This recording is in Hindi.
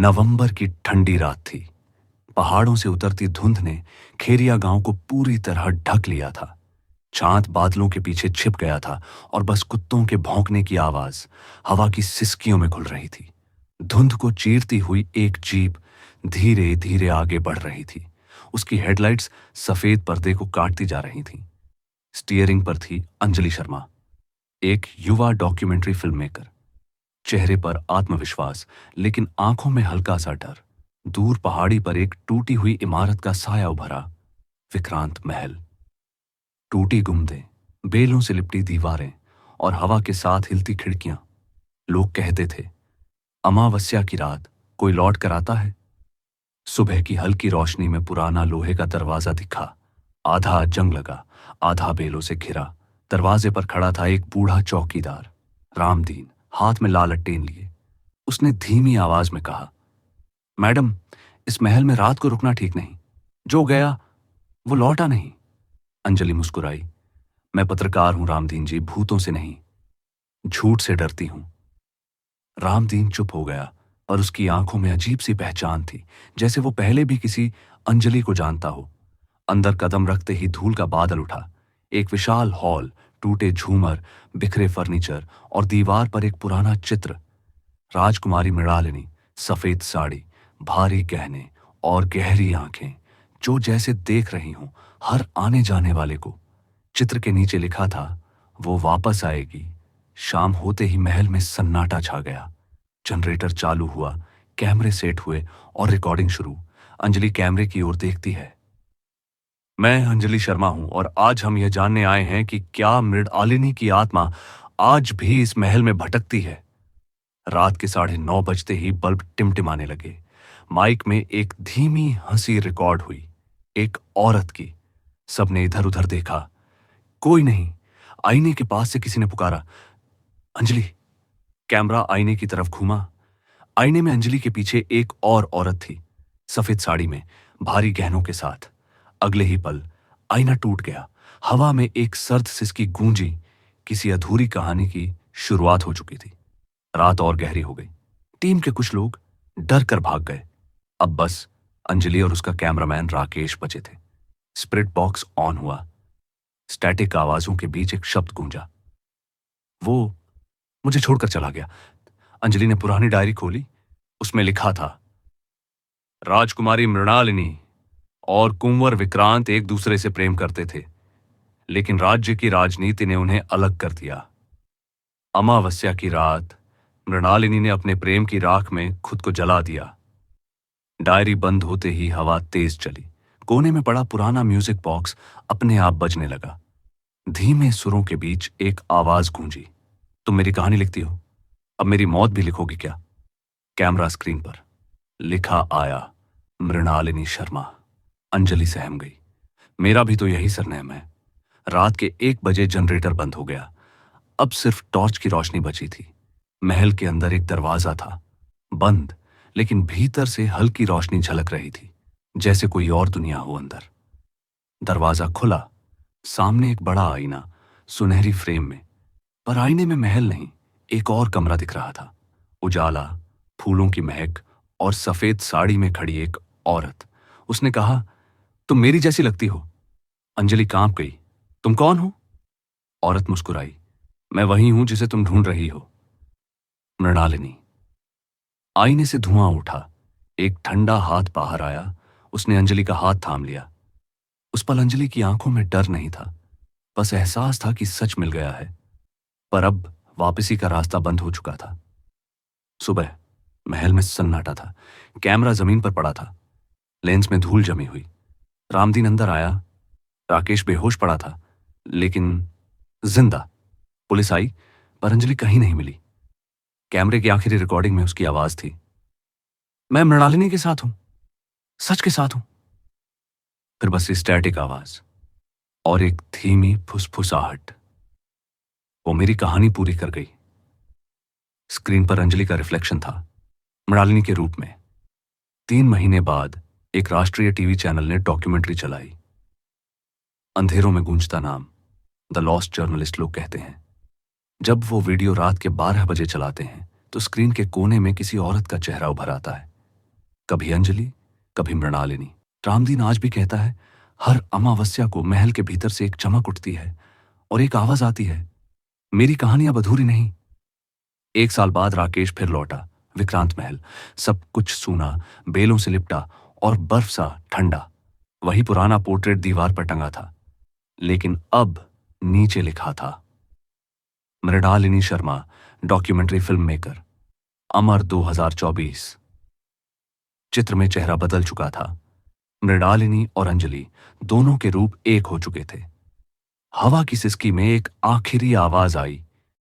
नवंबर की ठंडी रात थी। पहाड़ों से उतरती धुंध ने खेरिया गांव को पूरी तरह ढक लिया था। चांद बादलों के पीछे छिप गया था और बस कुत्तों के भौंकने की आवाज हवा की सिसकियों में घुल रही थी। धुंध को चीरती हुई एक जीप धीरे धीरे आगे बढ़ रही थी। उसकी हेडलाइट्स सफेद पर्दे को काटती जा रही थीं। स्टीयरिंग पर थी अंजलि शर्मा, एक युवा डॉक्यूमेंट्री फिल्म मेकर। चेहरे पर आत्मविश्वास, लेकिन आंखों में हल्का सा डर। दूर पहाड़ी पर एक टूटी हुई इमारत का साया उभरा, विक्रांत महल। टूटी गुंबदें, बेलों से लिपटी दीवारें और हवा के साथ हिलती खिड़कियां। लोग कहते थे, अमावस्या की रात कोई लौट कर आता है। सुबह की हल्की रोशनी में पुराना लोहे का दरवाजा दिखा, आधा जंग लगा, आधा बेलों से घिरा। दरवाजे पर खड़ा था एक बूढ़ा चौकीदार, रामदीन, हाथ में लाल लट्टेन लिए। उसने धीमी आवाज में कहा, मैडम, इस महल में रात को रुकना ठीक नहीं। जो गया वो लौटा नहीं। अंजलि मुस्कुराई। मैं पत्रकार हूं रामदीन जी, भूतों से नहीं, झूठ से डरती हूं। रामदीन चुप हो गया, और उसकी आंखों में अजीब सी पहचान थी, जैसे वो पहले भी किसी अंजलि को जानता हो। अंदर कदम रखते ही धूल का बादल उठा। एक विशाल हॉल, टूटे झूमर, बिखरे फर्नीचर और दीवार पर एक पुराना चित्र। राजकुमारी मृणालिनी, सफेद साड़ी, भारी गहने और गहरी आंखें, जो जैसे देख रही हूं हर आने जाने वाले को। चित्र के नीचे लिखा था, वो वापस आएगी। शाम होते ही महल में सन्नाटा छा गया। जनरेटर चालू हुआ, कैमरे सेट हुए और रिकॉर्डिंग शुरू। अंजलि कैमरे की ओर देखती है। मैं अंजलि शर्मा हूं और आज हम यह जानने आए हैं कि क्या मृणालिनी की आत्मा आज भी इस महल में भटकती है। रात के 9:30 बजते ही बल्ब टिमटिमाने लगे। माइक में एक धीमी हंसी रिकॉर्ड हुई, एक औरत की। सबने इधर उधर देखा, कोई नहीं। आईने के पास से किसी ने पुकारा, अंजलि। कैमरा आईने की तरफ घूमा। आईने में अंजलि के पीछे एक और औरत थी, सफेद साड़ी में, भारी गहनों के साथ। अगले ही पल आईना टूट गया। हवा में एक सर्द सिसकी गूंजी। किसी अधूरी कहानी की शुरुआत हो चुकी थी। रात और गहरी हो गई। टीम के कुछ लोग डर कर भाग गए। अब बस अंजलि और उसका कैमरामैन राकेश बचे थे। स्प्रिट बॉक्स ऑन हुआ। स्टैटिक आवाजों के बीच एक शब्द गूंजा, वो मुझे छोड़कर चला गया। अंजलि ने पुरानी डायरी खोली। उसमें लिखा था, राजकुमारी मृणालिनी और कुंवर विक्रांत एक दूसरे से प्रेम करते थे, लेकिन राज्य की राजनीति ने उन्हें अलग कर दिया। अमावस्या की रात मृणालिनी ने अपने प्रेम की राख में खुद को जला दिया। डायरी बंद होते ही हवा तेज चली। कोने में पड़ा पुराना म्यूजिक बॉक्स अपने आप बजने लगा। धीमे सुरों के बीच एक आवाज गूंजी, तुम मेरी कहानी लिखती हो, अब मेरी मौत भी लिखोगी क्या। कैमरा स्क्रीन पर लिखा आया, मृणालिनी शर्मा। अंजलि सहम गई। मेरा भी तो यही सरनेम है। रात के 1 बजे जनरेटर बंद हो गया। अब सिर्फ टॉर्च की रोशनी बची थी। महल के अंदर एक दरवाजा था, बंद, लेकिन भीतर से हल्की रोशनी झलक रही थी, जैसे कोई और दुनिया हो अंदर। दरवाजा खुला। सामने एक बड़ा आईना, सुनहरी फ्रेम में, पर आईने में महल नहीं, एक और कमरा दिख रहा था। उजाला, फूलों की महक और सफेद साड़ी में खड़ी एक औरत। उसने कहा, तुम मेरी जैसी लगती हो। अंजलि कांप गई। तुम कौन हो? औरत मुस्कुराई। मैं वही हूं जिसे तुम ढूंढ रही हो, मृणालिनी। आईने से धुआं उठा। एक ठंडा हाथ बाहर आया। उसने अंजलि का हाथ थाम लिया। उस पल अंजलि की आंखों में डर नहीं था, बस एहसास था कि सच मिल गया है। पर अब वापसी का रास्ता बंद हो चुका था। सुबह महल में सन्नाटा था। कैमरा जमीन पर पड़ा था, लेंस में धूल जमी हुई। रामदीन अंदर आया। राकेश बेहोश पड़ा था, लेकिन जिंदा। पुलिस आई, पर अंजलि कहीं नहीं मिली। कैमरे की आखिरी रिकॉर्डिंग में उसकी आवाज थी, मैं मृणालिनी के साथ हूं, सच के साथ हूं। फिर बस स्टैटिक आवाज और एक धीमी फुसफुसाहट। वो मेरी कहानी पूरी कर गई। स्क्रीन पर अंजलि का रिफ्लेक्शन था, मृणालिनी के रूप में। 3 महीने बाद एक राष्ट्रीय टीवी चैनल ने डॉक्यूमेंट्री चलाई। अंधेरों में गूंजता नाम, द लॉस्ट जर्नलिस्ट लोग कहते हैं। जब वो वीडियो रात के 12 बजे चलाते हैं तो स्क्रीन के कोने में किसी औरत का चेहरा उभर आता है, कभी अंजलि, कभी मृणालिनी। रामदीन आज भी कहता है, हर अमावस्या को महल के भीतर से एक चमक उठती है और एक आवाज आती है, मेरी कहानी अब अधूरी नहीं। 1 साल बाद राकेश फिर लौटा। विक्रांत महल, सब कुछ सूना, बेलों से लिपटा और बर्फ सा ठंडा। वही पुराना पोर्ट्रेट दीवार पर टंगा था, लेकिन अब नीचे लिखा था, Mrinalini Sharma, documentary film maker, Amar 2024। चित्र में चेहरा बदल चुका था। मृणालिनी और अंजलि दोनों के रूप एक हो चुके थे। हवा की सिसकी में एक आखिरी आवाज आई,